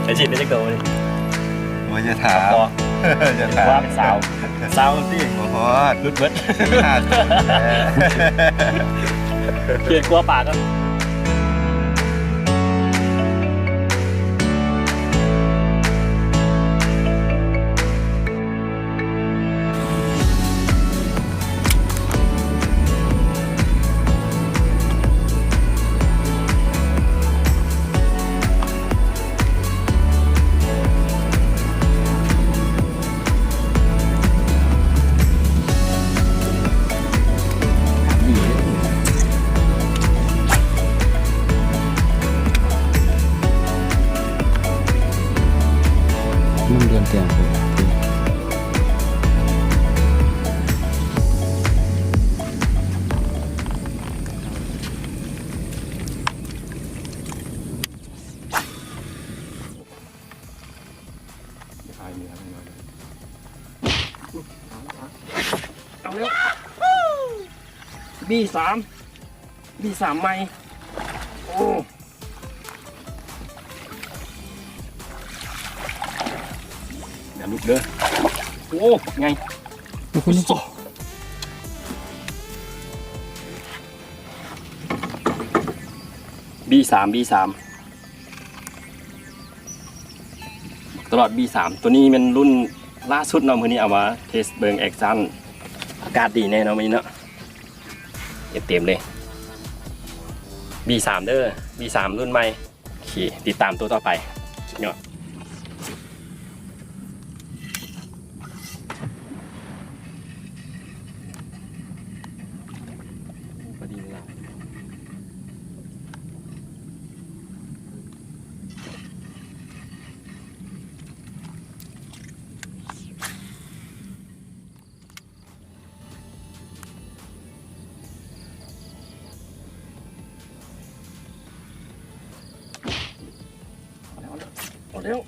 ไอ้ฉีดได้จะโดนมันจะถามจะถามว่าเป็นสาวที่โอ้โหรุดเบิดเกลียดกลัวปากก็มันเดือนเตียงเอาเร็วB3ใหม่โอ้อย่าลุกเด้อโอ้ไงคุณโซB3 ตลอด B3 ตัวนี้เป็นรุ่นล่าสุดเนาะมื้อนี้เอามาเทสเบิงแอคชั่นอากาศดีแน่เนาะมื้อนี้เนาะเต็มเลย B3 เด้อ B3 รุ่นใหม่โอเคติดตามตัวต่อไปเนาะพอดีเลยเร็ว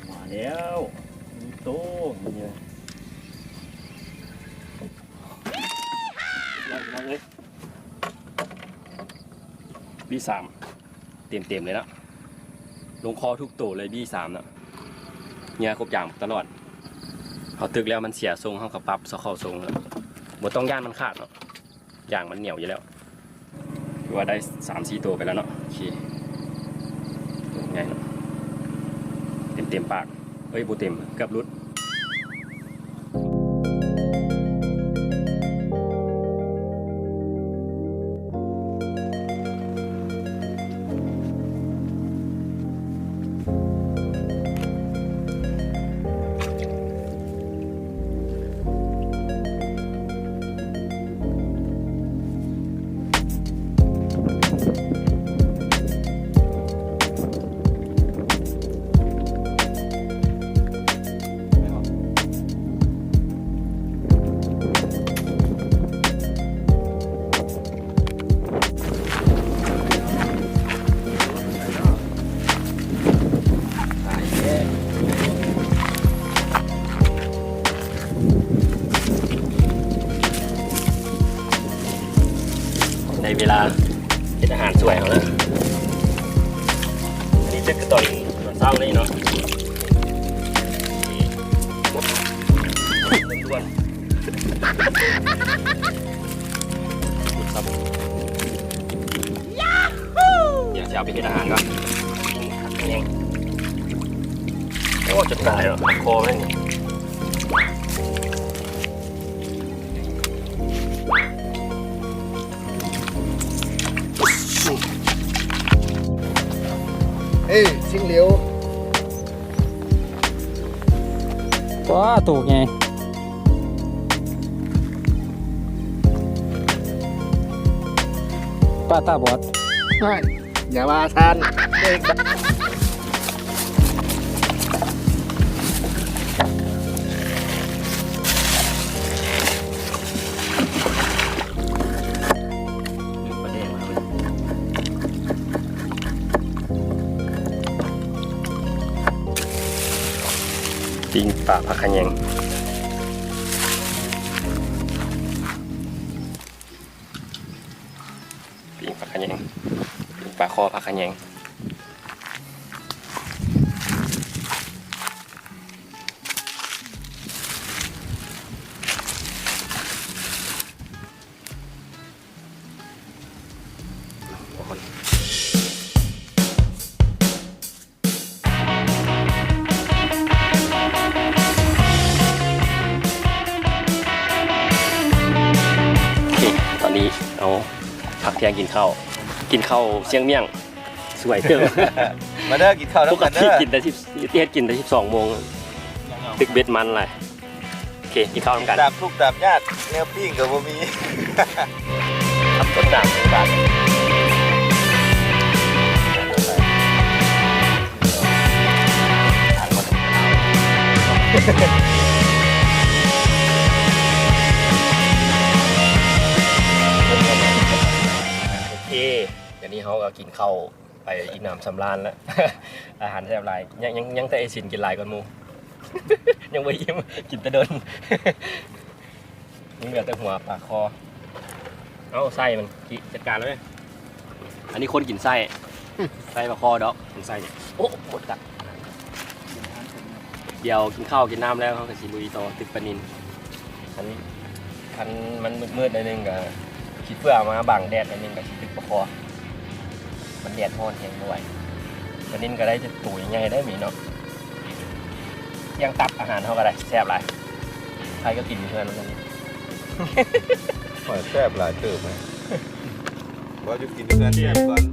มาแล้วมีโต้นี่เลยB3 เต็มเลยนะลงคอทุกตัวเลยB3นะเนี่ยครบอย่างตลอดเขาตึกแล้วมันเสียทรงเขากับปรับเข้าทรงแล้วบ่ต้องย่านมันขาดเนาะอย่างมันเหนียวอยู่แล้วว่าได้3-4 ตัวไปแล้วเนาะโอเคไงเนาะเต็มปากเอ้ยบูเต็มเกือบรุดในเวลาเป็นอาหารสวยเขาแล้วอันนี้จะคือตอนเช้าเลยเนาะด้วนครับเดี๋ยวจะเอาไปเป็นอาหารก่อนเองโอ้จะตายเหรอคอไม่มีชิงเหลียว ว้าถูกไงป้าตาบอด อย่ามาทันเด็กปิ้งปลาผักขะแยง ลาคอผักขะแยงตอนนี้เอาผักเที่ยงกินข้าวเชียงเมี่ยงสวยเติม มาเด้อกินข้าว ป แล้ว ก กัน ติ เด้อ กินแต่กินแต่12 โมงตึกเบ็ดมันเลยโอเคกินข้าวน้ำกัน ตามทุกตามญาติแนวปิ้งกับบ่มี ครับต้นน้ำบาทโอเคเดี๋ยวนี้เขาก็กินข้าวไปอีกน้ำสำราญแล้ว อาหารแซ่บหลายยังแต่ไอซินกินหลายกว่าหมู ยังไม่ยิ้มกินแต่เดิน ยังเหลือแต่หัวปากคอเอาไส้มันกิจัดการเลยอันนี้คนกินไส้ไส้ปากคอดอกกินไส้เนี่ยโอ้กดตักเดี๋ยวกินข้าวกินน้ำแล้วเขาก็สิลุยต่อตึกปลานินคันมันมืดๆหน่อยนึงก็คิดเพื่อเอามาบังแดดหน่อยนึงก็สิตึกปากคอมันแดดร้อนแห้งด้วยปลานินก็ได้จะตุ๋ยง่ายได้หมีเนาะยังตับอาหารเขาก็ได้แซ่บหลายใครก็กินเพื่อนมันนี้ หอยแซ่บหลายเติบไหมว่าจะกินเพื่อนแซ่บก่อน